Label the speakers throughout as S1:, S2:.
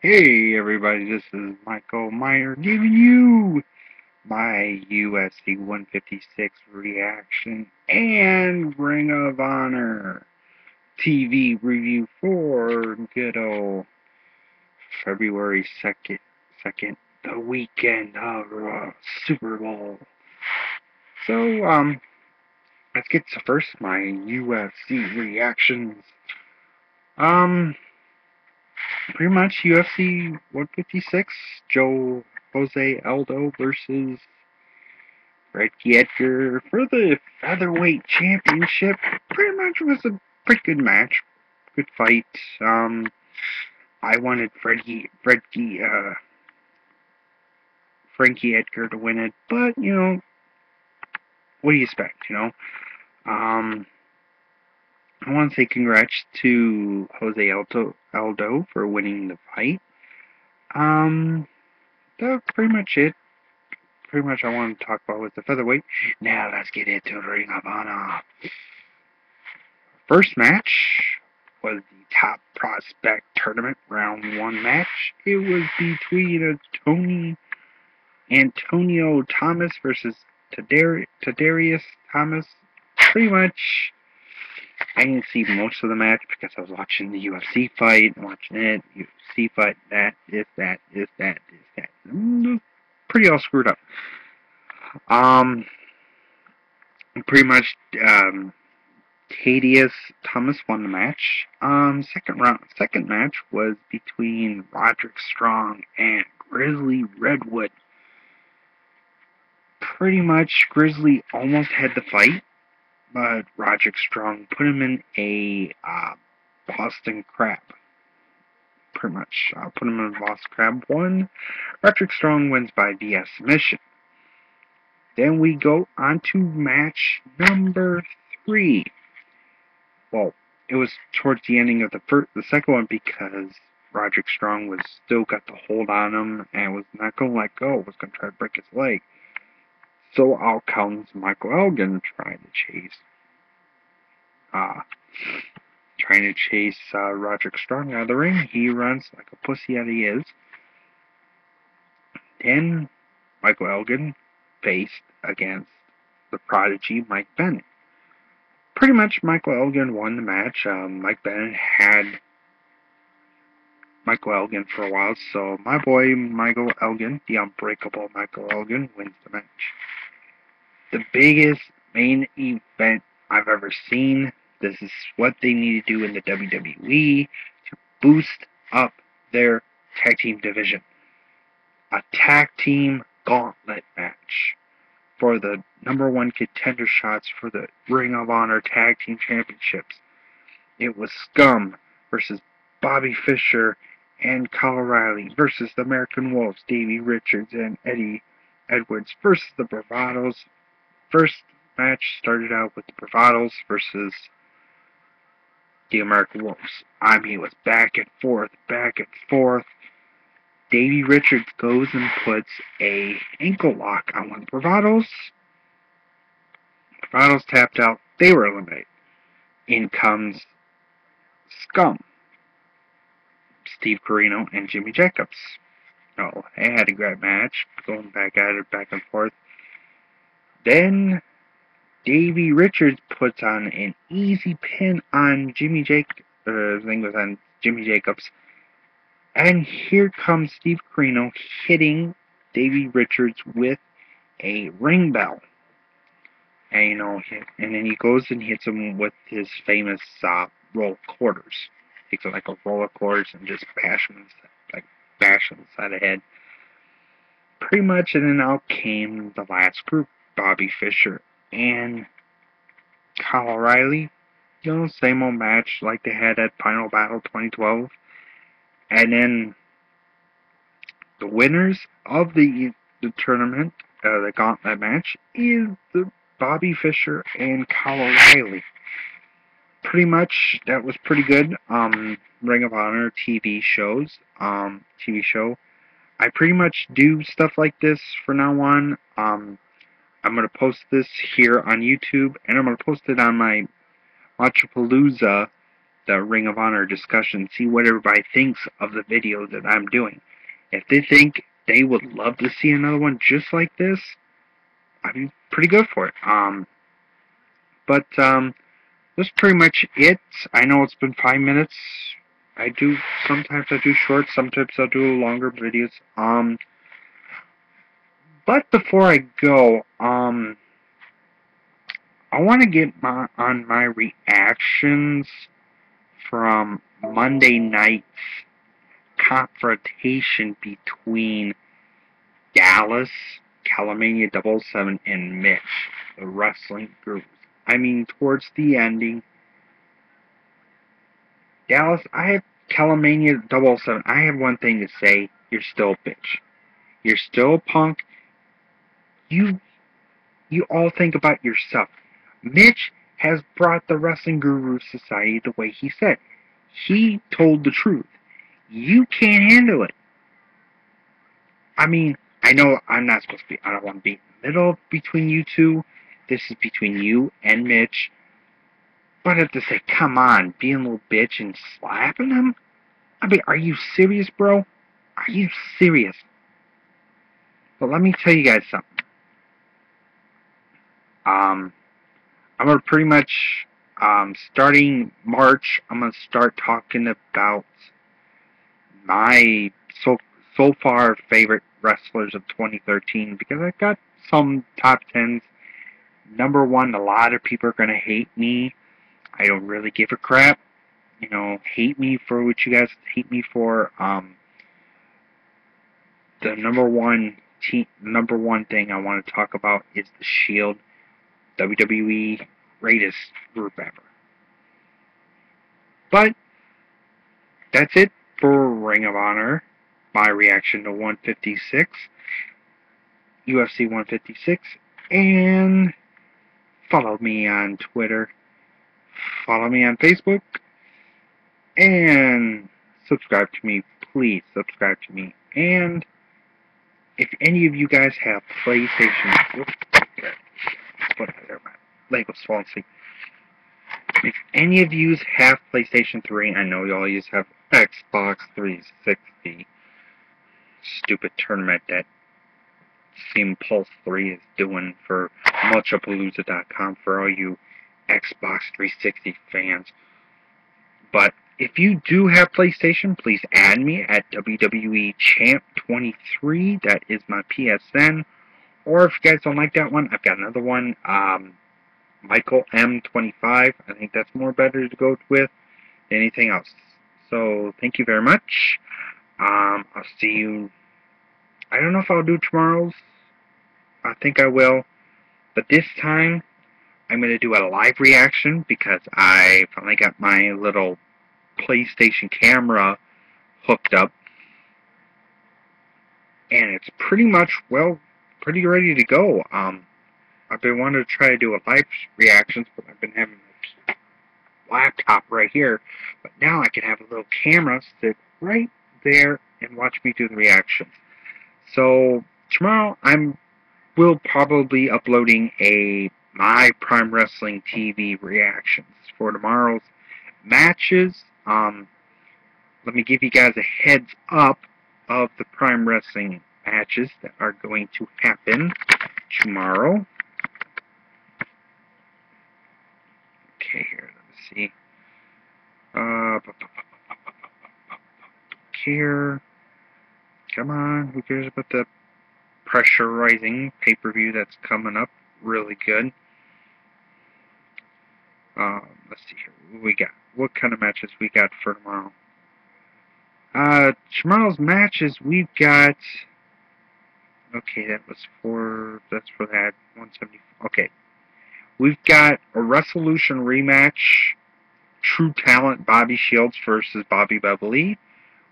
S1: Hey everybody, this is Michael Meyer giving you my UFC 156 reaction and Ring of Honor TV review for good old February 2nd, the weekend of Super Bowl. So, let's get to first my UFC reactions. Um, Pretty much UFC 156, Jose Aldo versus Reggie Edgar for the featherweight championship. Pretty much was a pretty good match, good fight. I wanted Frankie Edgar to win it, but what do you expect? Um, I want to say congrats to Aldo for winning the fight. Um, that's pretty much it. Pretty much I want to talk about was the featherweight. Now let's get into Ring of Honor. First match was the top prospect tournament round one match. It was between Antonio Thomas versus Tadarius Thomas. Pretty much, I didn't see most of the match because I was watching the UFC fight, watching it, UFC fight, that, this, that, this, that, this, that. Pretty all screwed up. Um, Pretty much, Tadius Thomas won the match. Second match was between Roderick Strong and Grizzly Redwood. Pretty much, Grizzly almost had the fight, but Roderick Strong put him in a Boston Crab. Pretty much, put him in a Boston Crab. One, Roderick Strong wins by via submission. Then we go on to match number 3. Well, it was towards the ending of the second one because Roderick Strong was still got the hold on him and was not going to let go. Was going to try to break his leg. So out comes Michael Elgin uh, trying to chase Roderick Strong out of the ring. He runs like a pussy that he is. Then Michael Elgin faced against the prodigy Mike Bennett. Pretty much Michael Elgin won the match. Mike Bennett had Michael Elgin for a while, so my boy Michael Elgin, the unbreakable Michael Elgin, wins the match. The biggest main event I've ever seen. This is what they need to do in the WWE to boost up their tag team division. A tag team gauntlet match for the number one contender shots for the Ring of Honor Tag Team Championships. It was Scum versus Bobby Fischer and Kyle O'Reilly versus the American Wolves, Davey Richards and Eddie Edwards versus the Bravados. First match started out with the Bravados versus the American Wolves. I mean, it was back and forth, back and forth. Davey Richards goes and puts a ankle lock on one of the Bravados. Bravados tapped out. They were eliminated. In comes Scum, Steve Corino, and Jimmy Jacobs. Oh, they had a great match, going back at it, back and forth. Then Davey Richards puts on an easy pin on Jimmy Jacobs. I think it was on Jimmy Jacobs. And here comes Steve Corino hitting Davey Richards with a ring bell. And and then he goes and hits him with his famous roll quarters. Takes like a roll of quarters and just bash him on the side of the head. Pretty much, and then out came the last group, Bobby Fischer and Kyle O'Reilly. Same old match like they had at Final Battle 2012. And then the winners of the tournament, the gauntlet match, is the Bobby Fischer and Kyle O'Reilly. Pretty much, that was pretty good. Ring of Honor TV shows, TV show. I pretty much do stuff like this from now on. I'm going to post this here on YouTube, and I'm going to post it on my Matchapalooza the Ring of Honor discussion, see what everybody thinks of the video that I'm doing. If they think they would love to see another one just like this, I'd be pretty good for it. But that's pretty much it. I know it's been 5 minutes. Sometimes I do short, sometimes I'll do longer videos. But before I go, I want to get on my reactions from Monday night's confrontation between Dallas, Calamania 7 and Mitch, the wrestling group. I mean, towards the ending, Dallas, I have Calamania 7. I have one thing to say. You're still a bitch. You're still a punk. You all think about yourself. Mitch has brought the Wrestling Guru Society the way he said. He told the truth. You can't handle it. I mean, I know I'm not supposed to be, I don't want to be in the middle between you two. This is between you and Mitch. But I have to say, come on, being a little bitch and slapping him? I mean, are you serious, bro? Are you serious? But let me tell you guys something. I'm going to pretty much, starting March, I'm going to start talking about my so far favorite wrestlers of 2013, because I got some top 10s. Number one, a lot of people are going to hate me. I don't really give a crap. You know, hate me for what you guys hate me for. The number one thing I want to talk about is the Shield, WWE greatest group ever. But that's it for Ring of Honor. My reaction to 156, UFC 156, and follow me on Twitter, follow me on Facebook, and subscribe to me. Please subscribe to me. And if any of you guys have PlayStation, my leg was falling asleep. If any of you have PlayStation 3, I know y'all use have Xbox 360. Stupid tournament that Steam Pulse 3 is doing for Mulchapalooza.com for all you Xbox 360 fans. But if you do have PlayStation, please add me at WWE Champ 23. That is my PSN. Or if you guys don't like that one, I've got another one. Michael M25. I think that's more better to go with than anything else. So thank you very much. I'll see you. I don't know if I'll do tomorrow's. I think I will. But this time, I'm going to do a live reaction because I finally got my little PlayStation camera hooked up. And it's pretty much, well, pretty ready to go. I've been wanting to try to do a live reactions, but I've been having my laptop right here. But now I can have a little camera sit right there and watch me do the reactions. So tomorrow will probably be uploading my Prime Wrestling TV reactions for tomorrow's matches. Let me give you guys a heads up of the Prime Wrestling matches that are going to happen tomorrow. Okay, here, let me see. Here. Come on, who cares about the pressurizing pay-per-view that's coming up? Really good. Let's see here. What we got? What kind of matches we got for tomorrow? Tomorrow's matches we've got. Okay, that's for that 170. Okay, we've got a Resolution rematch. True Talent Bobby Shields versus Bobby Beverly.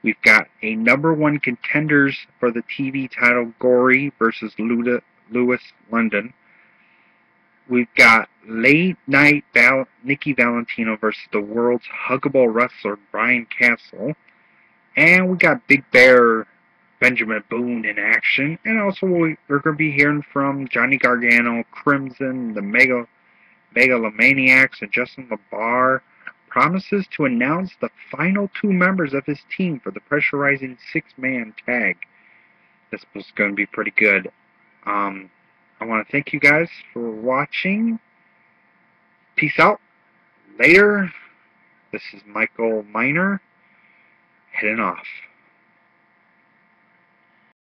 S1: We've got a number one contenders for the TV title, Gory versus Lewis London. We've got Late Night Nikki Valentino versus the world's huggable wrestler, Brian Castle. And we got Big Bear Benjamin Boone in action. And also we're going to be hearing from Johnny Gargano, Crimson, the Megalomaniacs, and Justin LaBar. promises to announce the final 2 members of his team for the pressurizing 6-man tag. This was going to be pretty good. I want to thank you guys for watching. Peace out. Later. This is Michael Miner, heading off.